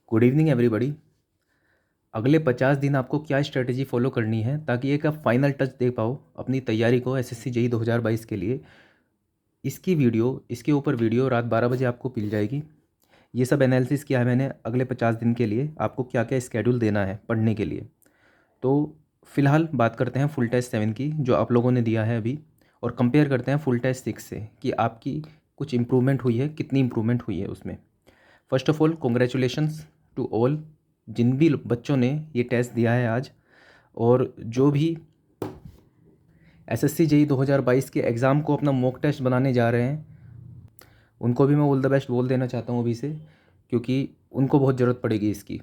Good evening everybody. अगले 50 दिन आपको क्या स्ट्रेटजी फॉलो करनी है ताकि एक आप फाइनल टच दे पाओ अपनी तैयारी को एसएससी जेई 2022 के लिए। इसके ऊपर वीडियो रात 12 बजे आपको मिल जाएगी। ये सब एनालिसिस किया है मैंने अगले 50 दिन के लिए आपको क्या क्या स्केड्यूल देना है पढ़ने के लिए। तो फ़िलहाल बात करते हैं फुल टेस्ट 7 की जो आप लोगों ने दिया है अभी, और कंपेयर करते हैं फुल टेस्ट 6 से कि आपकी कुछ इम्प्रूवमेंट हुई है, कितनी इम्प्रूवमेंट हुई है उसमें। First of all congratulations to all जिन भी बच्चों ने ये टेस्ट दिया है आज, और जो भी एसएससी जेई 2022 के एग्ज़ाम को अपना मॉक टेस्ट बनाने जा रहे हैं उनको भी मैं ऑल द बेस्ट बोल देना चाहता हूँ अभी से, क्योंकि उनको बहुत ज़रूरत पड़ेगी इसकी।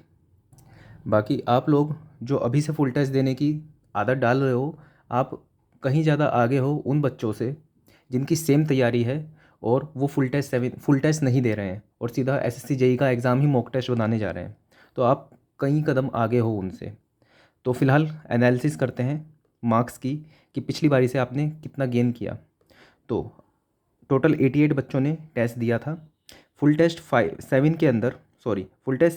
बाकी आप लोग जो अभी से फुल टेस्ट देने की आदत डाल रहे हो, आप कहीं ज़्यादा आगे हो उन बच्चों से जिनकी सेम तैयारी है और वो फुल टेस्ट नहीं दे रहे हैं और सीधा एसएससी जेई का एग्ज़ाम ही मॉक टेस्ट बनाने जा रहे हैं। तो आप कई कदम आगे हो उनसे। तो फ़िलहाल एनालिसिस करते हैं मार्क्स की कि पिछली बारी से आपने कितना गेन किया। तो टोटल 88 बच्चों ने टेस्ट दिया था। फुल टेस्ट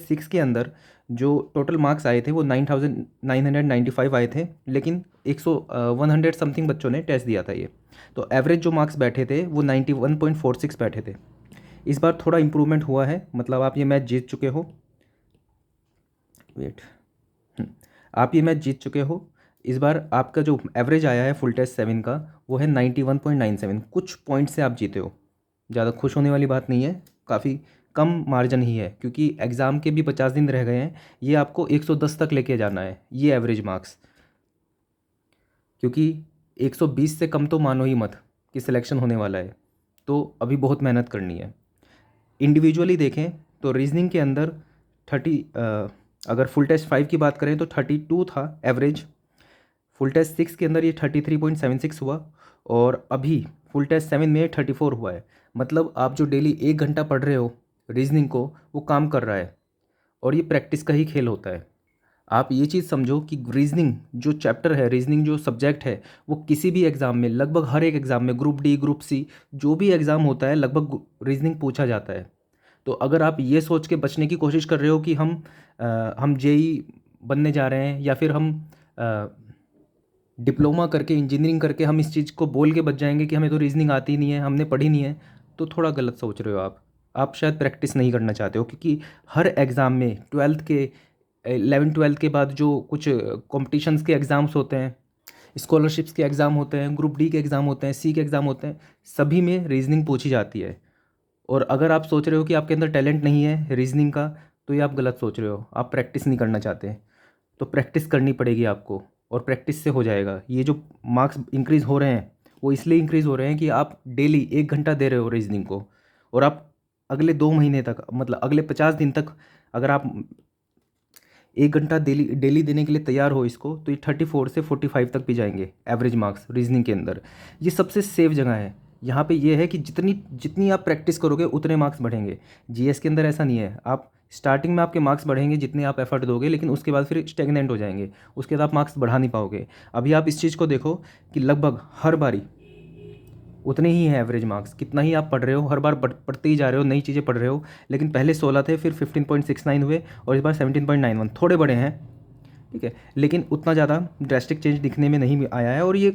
6 के अंदर जो टोटल मार्क्स आए थे वो 9995 आए थे, लेकिन 100 समथिंग बच्चों ने टेस्ट दिया था ये। तो एवरेज जो मार्क्स बैठे थे वो 91.46 बैठे थे। इस बार थोड़ा इम्प्रूवमेंट हुआ है, मतलब आप ये मैच जीत चुके हो। आप ये मैच जीत चुके हो। इस बार आपका जो एवरेज आया है फुल टेस्ट 7 का वो है 91.97। कुछ पॉइंट से आप जीते हो, ज़्यादा खुश होने वाली बात नहीं है, काफ़ी कम मार्जिन ही है, क्योंकि एग्ज़ाम के भी 50 दिन रह गए हैं। ये आपको 110 तक लेके जाना है ये एवरेज मार्क्स, क्योंकि 120 से कम तो मानो ही मत कि सिलेक्शन होने वाला है। तो अभी बहुत मेहनत करनी है। इंडिविजुअली देखें तो रीजनिंग के अंदर 30, अगर फुल टेस्ट 5 की बात करें तो 32 था एवरेज। फुल टेस्ट 6 के अंदर ये 33.76 हुआ, और अभी फुल टेस्ट 7 में 34 हुआ है। मतलब आप जो डेली 1 घंटा पढ़ रहे हो रीजनिंग को, वो काम कर रहा है, और ये प्रैक्टिस का ही खेल होता है। आप ये चीज़ समझो कि रीजनिंग जो चैप्टर है, रीजनिंग जो सब्जेक्ट है, वो किसी भी एग्ज़ाम में, लगभग हर एक एग्ज़ाम में, ग्रुप डी ग्रुप सी जो भी एग्ज़ाम होता है लगभग रीजनिंग पूछा जाता है। तो अगर आप ये सोच के बचने की कोशिश कर रहे हो कि हम जेई बनने जा रहे हैं, या फिर हम डिप्लोमा करके इंजीनियरिंग करके हम इस चीज़ को बोल के बच जाएंगे कि हमें तो रीजनिंग आती नहीं है, हमने पढ़ी नहीं है, तो थोड़ा गलत सोच रहे हो आप शायद प्रैक्टिस नहीं करना चाहते हो। क्योंकि हर एग्ज़ाम में 11 12 के बाद जो कुछ कॉम्पिटिशन्स के एग्ज़ाम्स होते हैं, स्कॉलरशिप्स के एग्ज़ाम होते हैं, ग्रुप डी के एग्ज़ाम होते हैं, सी के एग्ज़ाम होते हैं, सभी में रीजनिंग पूछी जाती है। और अगर आप सोच रहे हो कि आपके अंदर टैलेंट नहीं है रीजनिंग का, तो ये आप गलत सोच रहे हो, आप प्रैक्टिस नहीं करना चाहते। तो प्रैक्टिस करनी पड़ेगी आपको, और प्रैक्टिस से हो जाएगा। ये जो मार्क्स इंक्रीज़ हो रहे हैं वो इसलिए इंक्रीज़ हो रहे हैं कि आप डेली 1 घंटा दे रहे हो रीजनिंग को, और आप अगले 2 महीने तक, मतलब अगले 50 दिन तक अगर आप 1 घंटा डेली डेली देने के लिए तैयार हो इसको, तो ये 34 से 45 तक भी जाएंगे एवरेज मार्क्स रीजनिंग के अंदर। ये सबसे सेफ जगह है। यहाँ पे ये है कि जितनी जितनी आप प्रैक्टिस करोगे उतने मार्क्स बढ़ेंगे। जीएस के अंदर ऐसा नहीं है। आप स्टार्टिंग में आपके मार्क्स बढ़ेंगे जितने आप एफर्ट दोगे, लेकिन उसके बाद फिर स्टेगनेंट हो जाएंगे, उसके बाद आप मार्क्स बढ़ा नहीं पाओगे। अभी आप इस चीज़ को देखो कि लगभग हर बारी उतने ही हैं एवरेज मार्क्स। कितना ही आप पढ़ रहे हो, हर बार पढ़ते ही जा रहे हो, नई चीज़ें पढ़ रहे हो, लेकिन पहले 16 थे, फिर 15.69 हुए, और इस बार 17.91। थोड़े बड़े हैं, ठीक है, लेकिन उतना ज़्यादा ड्रास्टिक चेंज दिखने में नहीं आया है, और ये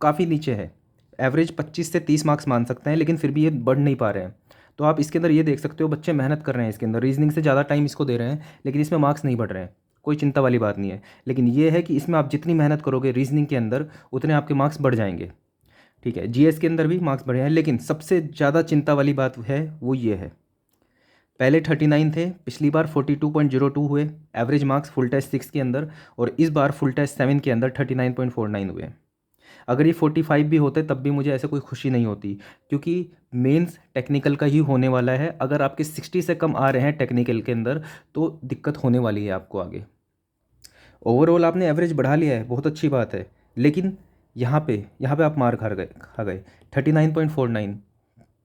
काफ़ी नीचे है। एवरेज 25 से 30 मार्क्स मान सकते हैं, लेकिन फिर भी ये बढ़ नहीं पा रहे हैं। तो आप इसके अंदर ये देख सकते हो बच्चे मेहनत कर रहे हैं इसके अंदर, रीजनिंग से ज़्यादा टाइम इसको दे रहे हैं, लेकिन इसमें मार्क्स नहीं बढ़ रहे हैं। कोई चिंता वाली बात नहीं है। लेकिन ये है कि इसमें आप जितनी मेहनत करोगे रीजनिंग के अंदर, उतने आपके मार्क्स बढ़ जाएंगे, ठीक है। जीएस के अंदर भी मार्क्स बढ़े हैं, लेकिन सबसे ज़्यादा चिंता वाली बात है वो ये है, पहले 39 थे, पिछली बार 42.02 हुए एवरेज मार्क्स फुल टेस्ट 6 के अंदर, और इस बार फुल टेस्ट 7 के अंदर 39.49 हुए। अगर ये 45 भी होते तब भी मुझे ऐसे कोई खुशी नहीं होती, क्योंकि मेंस टेक्निकल का ही होने वाला है। अगर आपके 60 से कम आ रहे हैं टेक्निकल के अंदर, तो दिक्कत होने वाली है आपको आगे। ओवरऑल आपने एवरेज बढ़ा लिया है, बहुत अच्छी बात है, लेकिन यहाँ पे आप मार खा गए 39.49।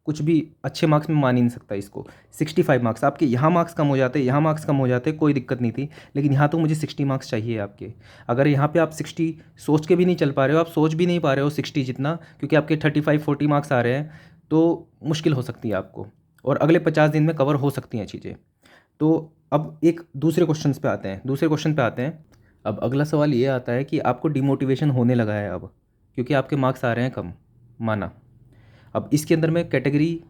कुछ भी अच्छे मार्क्स में मान ही नहीं सकता इसको। 65 मार्क्स आपके यहाँ मार्क्स कम हो जाते, यहाँ मार्क्स कम हो जाते, कोई दिक्कत नहीं थी, लेकिन यहाँ तो मुझे 60 मार्क्स चाहिए आपके। अगर यहाँ पे आप 60 सोच के भी नहीं चल पा रहे हो, आप सोच भी नहीं पा रहे हो 60 जितना, क्योंकि आपके 35-40 मार्क्स आ रहे हैं, तो मुश्किल हो सकती है आपको, और अगले 50 दिन में कवर हो सकती हैं चीज़ें। तो अब एक दूसरे क्वेश्चन पे आते हैं। अब अगला सवाल ये आता है कि आपको डिमोटिवेशन होने लगा है अब, क्योंकि आपके मार्क्स आ रहे हैं कम, माना। अब इसके अंदर मैं कैटेगरी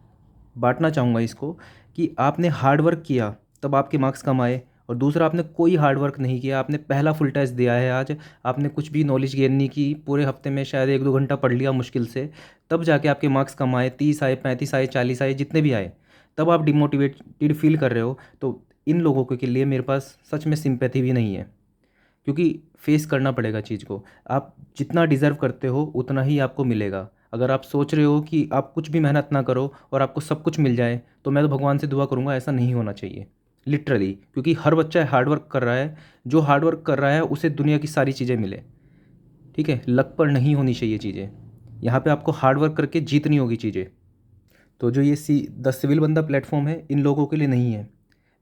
बांटना चाहूँगा इसको, कि आपने हार्ड वर्क किया तब आपके मार्क्स कम आए, और दूसरा आपने कोई हार्ड वर्क नहीं किया, आपने पहला फुल टेस्ट दिया है आज, आपने कुछ भी नॉलेज गेन नहीं की, पूरे हफ्ते में शायद 1-2 घंटा पढ़ लिया मुश्किल से, तब जाके आपके मार्क्स कम आए, 30 आए, 35 आए, 40 आए, जितने भी आए, तब आप डिमोटिवेटेड फील कर रहे हो। तो इन लोगों के लिए मेरे पास सच में सिंपैथी भी नहीं है, क्योंकि फेस करना पड़ेगा चीज़ को। आप जितना डिज़र्व करते हो उतना ही आपको मिलेगा। अगर आप सोच रहे हो कि आप कुछ भी मेहनत ना करो और आपको सब कुछ मिल जाए, तो मैं तो भगवान से दुआ करूँगा ऐसा नहीं होना चाहिए, लिटरली। क्योंकि हर बच्चा हार्ड वर्क कर रहा है, जो हार्ड वर्क कर रहा है उसे दुनिया की सारी चीज़ें मिले, ठीक है। लक पर नहीं होनी चाहिए चीज़ें, यहाँ पे आपको हार्ड वर्क करके जीतनी होगी चीज़ें। तो जो ये द सिविल बंदा प्लेटफॉर्म है, इन लोगों के लिए नहीं है।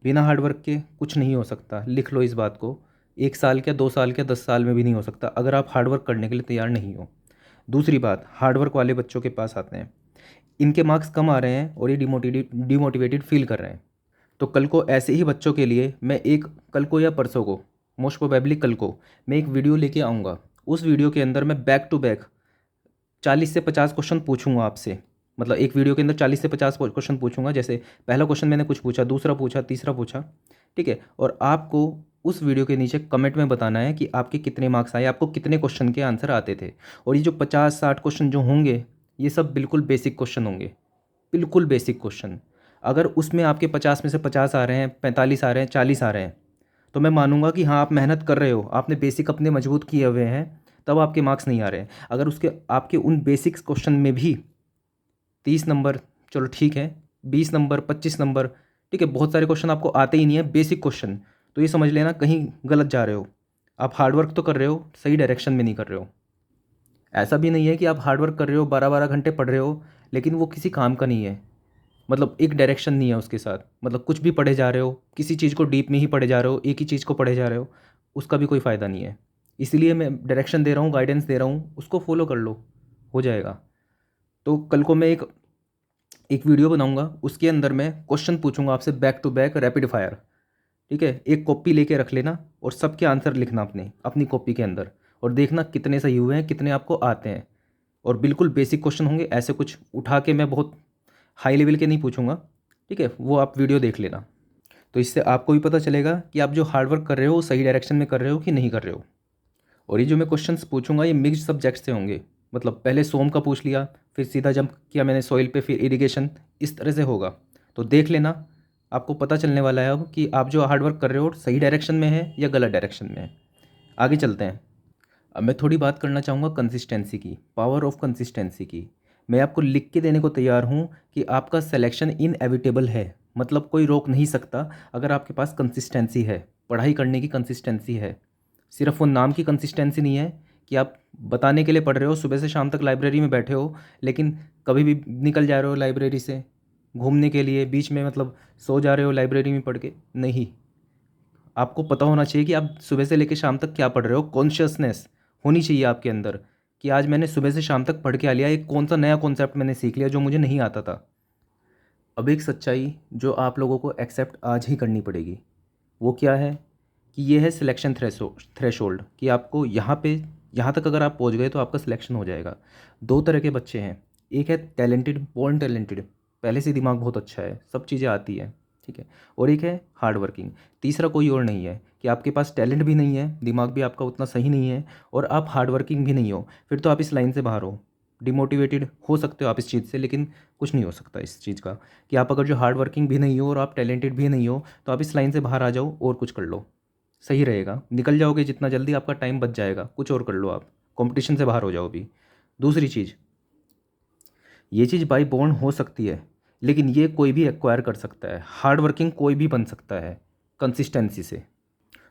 बिना हार्ड वर्क के कुछ नहीं हो सकता, लिख लो इस बात को। 1 साल क्या, 2 साल क्या, 10 साल में भी नहीं हो सकता, अगर आप हार्ड वर्क करने के लिए तैयार नहीं हो। दूसरी बात, हार्ड वर्क वाले बच्चों के पास आते हैं, इनके मार्क्स कम आ रहे हैं और ये डिमोटिवेटेड फील कर रहे हैं। तो कल को ऐसे ही बच्चों के लिए मैं कल को या परसों को, मोस्ट प्रोबेबली कल को, मैं एक वीडियो लेके आऊँगा। उस वीडियो के अंदर मैं बैक टू बैक 40 से 50 क्वेश्चन पूछूंगा आपसे। मतलब एक वीडियो के अंदर 40 से 50 क्वेश्चन पूछूंगा। जैसे पहला क्वेश्चन मैंने कुछ पूछा, दूसरा पूछा, तीसरा पूछा, ठीक है। और आपको उस वीडियो के नीचे कमेंट में बताना है कि आपके कितने मार्क्स आए, आपको कितने क्वेश्चन के आंसर आते थे। और ये जो 50-60 क्वेश्चन जो होंगे, ये सब बिल्कुल बेसिक क्वेश्चन होंगे, बिल्कुल बेसिक क्वेश्चन। अगर उसमें आपके 50 में से 50 आ रहे हैं, 45 आ रहे हैं, 40 आ रहे हैं, तो मैं मानूंगा कि हाँ आप मेहनत कर रहे हो, आपने बेसिक अपने मजबूत किए हुए हैं, तब आपके मार्क्स नहीं आ रहे हैं। अगर उसके आपके उन बेसिक्स क्वेश्चन में भी 30 नंबर, चलो ठीक है, 20 नंबर, 25 नंबर, ठीक है, बहुत सारे क्वेश्चन आपको आते ही नहीं है बेसिक क्वेश्चन, तो ये समझ लेना कहीं गलत जा रहे हो। आप हार्ड वर्क तो कर रहे हो, सही डायरेक्शन में नहीं कर रहे हो। ऐसा भी नहीं है कि आप हार्ड वर्क कर रहे हो, 12-12 घंटे पढ़ रहे हो, लेकिन वो किसी काम का नहीं है। मतलब एक डायरेक्शन नहीं है उसके साथ, मतलब कुछ भी पढ़े जा रहे हो, किसी चीज़ को डीप में ही पढ़े जा रहे हो, एक ही चीज़ को पढ़े जा रहे हो, उसका भी कोई फ़ायदा नहीं है। इसीलिए मैं डायरेक्शन दे रहा हूँ, गाइडेंस दे रहा हूँ, उसको फॉलो कर लो, हो जाएगा। तो कल को मैं एक एक वीडियो बनाऊंगा, उसके अंदर मैं क्वेश्चन पूछूंगा आपसे back to back rapid fire, ठीक है। एक कॉपी लेके रख लेना और सबके आंसर लिखना अपने अपनी कॉपी के अंदर, और देखना कितने सही हुए हैं, कितने आपको आते हैं। और बिल्कुल बेसिक क्वेश्चन होंगे, ऐसे कुछ उठा के मैं बहुत हाई लेवल के नहीं पूछूंगा, ठीक है। वो आप वीडियो देख लेना, तो इससे आपको भी पता चलेगा कि आप जो हार्ड वर्क कर रहे हो वो सही डायरेक्शन में कर रहे हो कि नहीं कर रहे हो। और ये जो मैं क्वेश्चंस पूछूंगा ये मिक्स्ड सब्जेक्ट से होंगे, मतलब पहले सोम का पूछ लिया, फिर सीधा जंप किया मैंने सॉइल पे, फिर इरिगेशन, इस तरह से होगा। तो देख लेना, आपको पता चलने वाला है अब कि आप जो हार्ड वर्क कर रहे हो सही डायरेक्शन में है या गलत डायरेक्शन में है। आगे चलते हैं। अब मैं थोड़ी बात करना चाहूँगा कंसिस्टेंसी की, पावर ऑफ कंसिस्टेंसी की। मैं आपको लिख के देने को तैयार हूँ कि आपका सिलेक्शन इनएविटेबल है, मतलब कोई रोक नहीं सकता, अगर आपके पास कंसिस्टेंसी है, पढ़ाई करने की कंसिस्टेंसी है। सिर्फ वो नाम की कंसिस्टेंसी नहीं है कि आप बताने के लिए पढ़ रहे हो, सुबह से शाम तक लाइब्रेरी में बैठे हो, लेकिन कभी भी निकल जा रहे हो लाइब्रेरी से घूमने के लिए, बीच में मतलब सो जा रहे हो लाइब्रेरी में पढ़ के, नहीं। आपको पता होना चाहिए कि आप सुबह से लेकर शाम तक क्या पढ़ रहे हो, कॉन्शियसनेस होनी चाहिए आपके अंदर कि आज मैंने सुबह से शाम तक पढ़ के आ लिया, एक कौन सा नया कॉन्सेप्ट मैंने सीख लिया जो मुझे नहीं आता था। अब एक सच्चाई जो आप लोगों को एक्सेप्ट आज ही करनी पड़ेगी, वो क्या है कि ये है सिलेक्शन थ्रेशोल्ड, कि आपको यहाँ तक अगर आप पहुँच गए तो आपका सिलेक्शन हो जाएगा। दो तरह के बच्चे हैं, एक है टैलेंटेड, बॉर्न टैलेंटेड, पहले से दिमाग बहुत अच्छा है, सब चीज़ें आती है, ठीक है। और एक है हार्ड वर्किंग। तीसरा कोई और नहीं है कि आपके पास टैलेंट भी नहीं है, दिमाग भी आपका उतना सही नहीं है, और आप हार्ड वर्किंग भी नहीं हो, फिर तो आप इस लाइन से बाहर हो। डिमोटिवेटेड हो सकते हो आप इस चीज़ से, लेकिन कुछ नहीं हो सकता इस चीज़ का, कि आप अगर जो हार्ड वर्किंग भी नहीं हो और आप टैलेंटेड भी नहीं हो, तो आप इस लाइन से बाहर आ जाओ और कुछ कर लो, सही रहेगा। निकल जाओगे जितना जल्दी, आपका टाइम बच जाएगा, कुछ और कर लो, आप कंपटीशन से बाहर हो जाओ अभी। दूसरी चीज़, ये चीज़ बाई बॉर्न हो सकती है, लेकिन ये कोई भी एक्वायर कर सकता है, हार्ड वर्किंग कोई भी बन सकता है कंसिस्टेंसी से।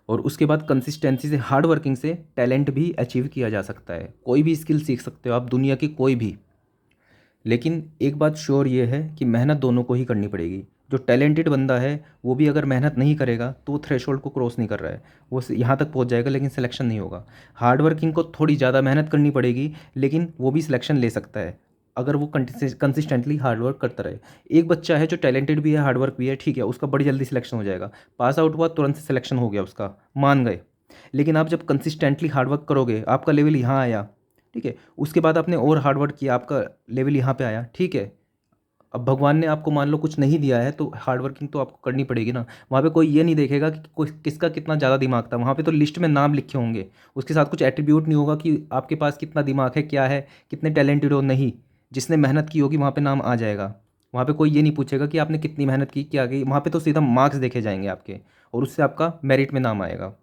और उसके बाद कंसिस्टेंसी से, हार्ड वर्किंग से टैलेंट भी अचीव किया जा सकता है, कोई भी स्किल सीख सकते हो आप, दुनिया की कोई भी। लेकिन एक बात श्योर ये है कि मेहनत दोनों को ही करनी पड़ेगी। जो टैलेंटेड बंदा है वो भी अगर मेहनत नहीं करेगा तो वो थ्रेशोल्ड को क्रॉस नहीं कर रहा है, वो यहाँ तक पहुँच जाएगा लेकिन सिलेक्शन नहीं होगा। हार्ड वर्किंग को थोड़ी ज़्यादा मेहनत करनी पड़ेगी, लेकिन वो भी सिलेक्शन ले सकता है। अगर वो कंसिस्टेंटली हार्ड वर्क करता रहे। एक बच्चा है जो टैलेंटेड भी है, हार्ड वर्क भी है, ठीक है, उसका बड़ी जल्दी सिलेक्शन हो जाएगा, पास आउट हुआ तुरंत सिलेक्शन हो गया उसका, मान गए। लेकिन आप जब कंसिस्टेंटली हार्ड वर्क करोगे, आपका लेवल यहाँ आया, ठीक है, उसके बाद आपने और हार्ड वर्क किया, आपका लेवल यहाँ पे आया, ठीक है। अब भगवान ने आपको मान लो कुछ नहीं दिया है तो हार्ड वर्किंग तो आपको करनी पड़ेगी ना। वहाँ पे कोई ये नहीं देखेगा कि कोई किसका कितना ज़्यादा दिमाग था, वहाँ पे तो लिस्ट में नाम लिखे होंगे, उसके साथ कुछ एट्रीब्यूट नहीं होगा कि आपके पास कितना दिमाग है, क्या है, कितने टैलेंटेड हो, नहीं। जिसने मेहनत की होगी वहाँ पे नाम आ जाएगा। वहाँ पे कोई ये नहीं पूछेगा कि आपने कितनी मेहनत की, क्या की, वहाँ पे तो सीधा मार्क्स देखे जाएंगे आपके, और उससे आपका मेरिट में नाम आएगा।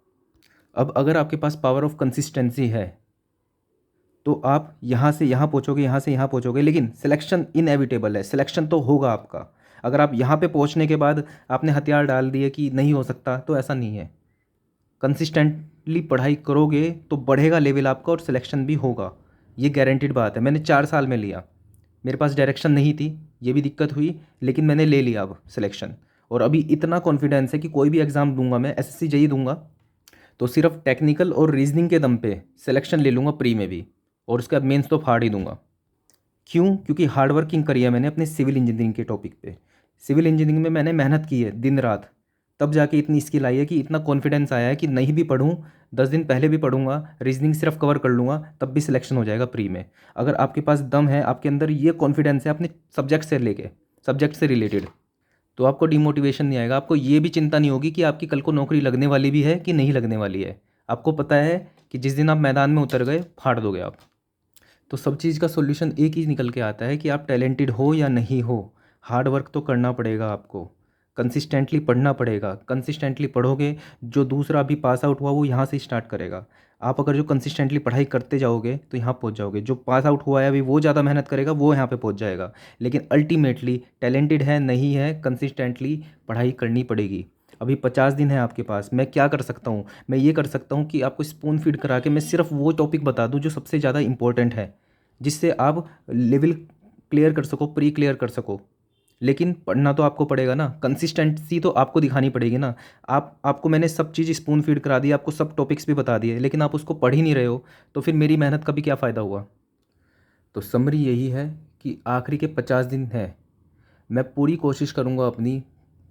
अब अगर आपके पास पावर ऑफ कंसिस्टेंसी है तो आप यहाँ से यहाँ पहुँचोगे, यहाँ से यहाँ पहुँचोगे, लेकिन सिलेक्शन इनएविटेबल है, सिलेक्शन तो होगा आपका। अगर आप यहाँ पे पहुँचने के बाद आपने हथियार डाल दिए कि नहीं हो सकता, तो ऐसा नहीं है। कंसिस्टेंटली पढ़ाई करोगे तो बढ़ेगा लेवल आपका और सिलेक्शन भी होगा, ये गारंटीड बात है। मैंने 4 साल में लिया, मेरे पास डायरेक्शन नहीं थी, ये भी दिक्कत हुई, लेकिन मैंने ले लिया अब सिलेक्शन। और अभी इतना कॉन्फिडेंस है कि कोई भी एग्ज़ाम दूंगा, मैं एसएससी जेईई दूंगा तो सिर्फ टेक्निकल और रीजनिंग के दम पे सिलेक्शन ले लूँगा प्री में भी, और उसके बाद मेंस तो फाड़ ही दूंगा। क्यों? क्योंकि हार्ड वर्किंग करी है मैंने अपने सिविल इंजीनियरिंग के टॉपिक पे। सिविल इंजीनियरिंग में मैंने मेहनत की है दिन रात, तब जाके इतनी स्किल आई है कि इतना कॉन्फिडेंस आया है कि नहीं भी पढ़ूँ, 10 दिन पहले भी पढ़ूंगा, रीजनिंग सिर्फ कवर कर लूँगा, तब भी सिलेक्शन हो जाएगा प्री में। अगर आपके पास दम है, आपके अंदर ये कॉन्फिडेंस है अपने सब्जेक्ट से लेके, सब्जेक्ट से रिलेटेड, तो आपको डिमोटिवेशन नहीं आएगा। आपको ये भी चिंता नहीं होगी कि आपकी कल को नौकरी लगने वाली भी है कि नहीं लगने वाली है। आपको पता है कि जिस दिन आप मैदान में उतर गए, फाड़ दोगे आप। तो सब चीज़ का सॉल्यूशन एक ही निकल के आता है कि आप टैलेंटेड हो या नहीं हो, हार्ड वर्क तो करना पड़ेगा आपको, कंसिस्टेंटली पढ़ना पड़ेगा। कंसिस्टेंटली पढ़ोगे, जो दूसरा अभी पास आउट हुआ वो यहाँ से स्टार्ट करेगा। आप अगर जो कंसिस्टेंटली पढ़ाई करते जाओगे तो यहाँ पहुँच जाओगे। जो पास आउट हुआ है अभी वो ज़्यादा मेहनत करेगा, वो यहाँ पे पहुँच जाएगा। लेकिन अल्टीमेटली टैलेंटेड है नहीं है, कंसिस्टेंटली पढ़ाई करनी पड़ेगी। अभी 50 दिन है आपके पास, मैं क्या कर सकता हूँ? मैं ये कर सकता हूँ कि आपको स्पून फीड करा के मैं सिर्फ वो टॉपिक बता दूँ जो सबसे ज़्यादा इंपॉर्टेंट है, जिससे आप लेवल क्लियर कर सको, प्री क्लियर कर सको। लेकिन पढ़ना तो आपको पड़ेगा ना, कंसिस्टेंसी तो आपको दिखानी पड़ेगी ना। आपको मैंने सब चीज़ स्पून फीड करा दी, आपको सब टॉपिक्स भी बता दिए, लेकिन आप उसको पढ़ ही नहीं रहे हो, तो फिर मेरी मेहनत का भी क्या फ़ायदा हुआ? तो समरी यही है कि आखिरी के 50 दिन है, मैं पूरी कोशिश करूँगा, अपनी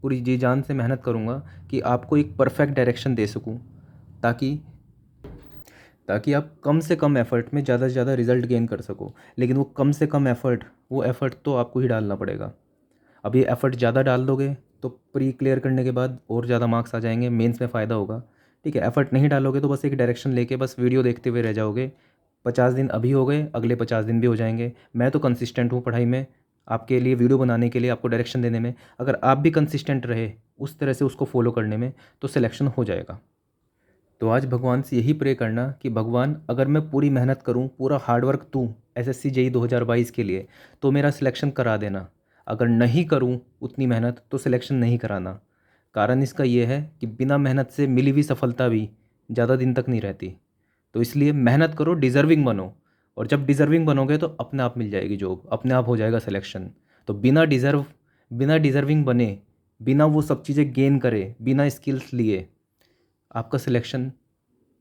पूरी जी जान से मेहनत करूँगा कि आपको एक परफेक्ट डायरेक्शन दे सकूँ, ताकि ताकि आप कम से कम एफ़र्ट में ज़्यादा से ज़्यादा रिज़ल्ट गेन कर सको। लेकिन वो कम से कम एफ़र्ट, वो एफ़र्ट तो आपको ही डालना पड़ेगा। अब ये एफ़र्ट ज़्यादा डाल दोगे तो प्री क्लियर करने के बाद और ज़्यादा मार्क्स आ जाएंगे, मेंस में फ़ायदा होगा। ठीक है, एफ़र्ट नहीं डालोगे तो बस एक डायरेक्शन लेके बस वीडियो देखते हुए रह जाओगे। 50 दिन अभी हो गए, अगले 50 दिन भी हो जाएंगे। मैं तो कंसिस्टेंट हूँ पढ़ाई में, आपके लिए वीडियो बनाने के लिए, आपको डायरेक्शन देने में। अगर आप भी कंसिस्टेंट रहे उस तरह से उसको फॉलो करने में, तो सिलेक्शन हो जाएगा। तो आज भगवान से यही प्रे करना कि भगवान, अगर मैं पूरी मेहनत करूं, पूरा हार्डवर्क दूं एसएससी जेईई 2022 के लिए, तो मेरा सिलेक्शन करा देना। अगर नहीं करूं उतनी मेहनत, तो सिलेक्शन नहीं कराना। कारण इसका ये है कि बिना मेहनत से मिली हुई सफलता भी ज़्यादा दिन तक नहीं रहती। तो इसलिए मेहनत करो, डिज़र्विंग बनो, और जब डिज़र्विंग बनोगे तो अपने आप मिल जाएगी जॉब, अपने आप हो जाएगा सिलेक्शन। तो बिना डिज़र्विंग बने, बिना वो सब चीज़ें गेन करे, बिना स्किल्स लिए आपका सिलेक्शन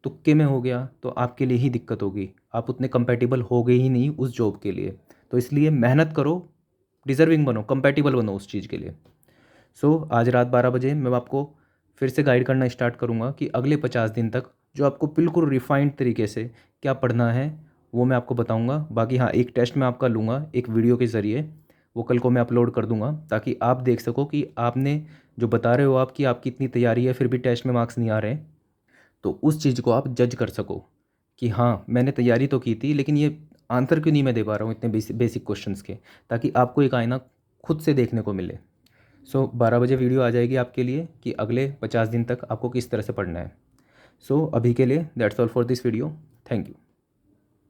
तुक्के में हो गया तो आपके लिए ही दिक्कत होगी, आप उतने कंपैटिबल हो गए ही नहीं उस जॉब के लिए। तो इसलिए मेहनत करो, डिज़र्विंग बनो, कंपैटिबल बनो उस चीज़ के लिए। आज रात 12 बजे मैं आपको फिर से गाइड करना स्टार्ट करूँगा कि अगले 50 दिन तक जो आपको बिल्कुल रिफाइंड तरीके से क्या पढ़ना है वो मैं आपको बताऊँगा। बाकी हाँ, एक टेस्ट मैं आपका लूँगा एक वीडियो के ज़रिए, वो कल को मैं अपलोड कर दूँगा, ताकि आप देख सको कि आपने जो बता रहे हो आप कि आपकी इतनी तैयारी है फिर भी टेस्ट में मार्क्स नहीं आ रहे, तो उस चीज़ को आप जज कर सको कि हाँ, मैंने तैयारी तो की थी, लेकिन ये आंसर क्यों नहीं मैं दे पा रहा हूँ इतने बेसिक क्वेश्चंस के, ताकि आपको एक आईना खुद से देखने को मिले। 12 बजे वीडियो आ जाएगी आपके लिए कि अगले 50 दिन तक आपको किस तरह से पढ़ना है। अभी के लिए that's all for this video. Thank you.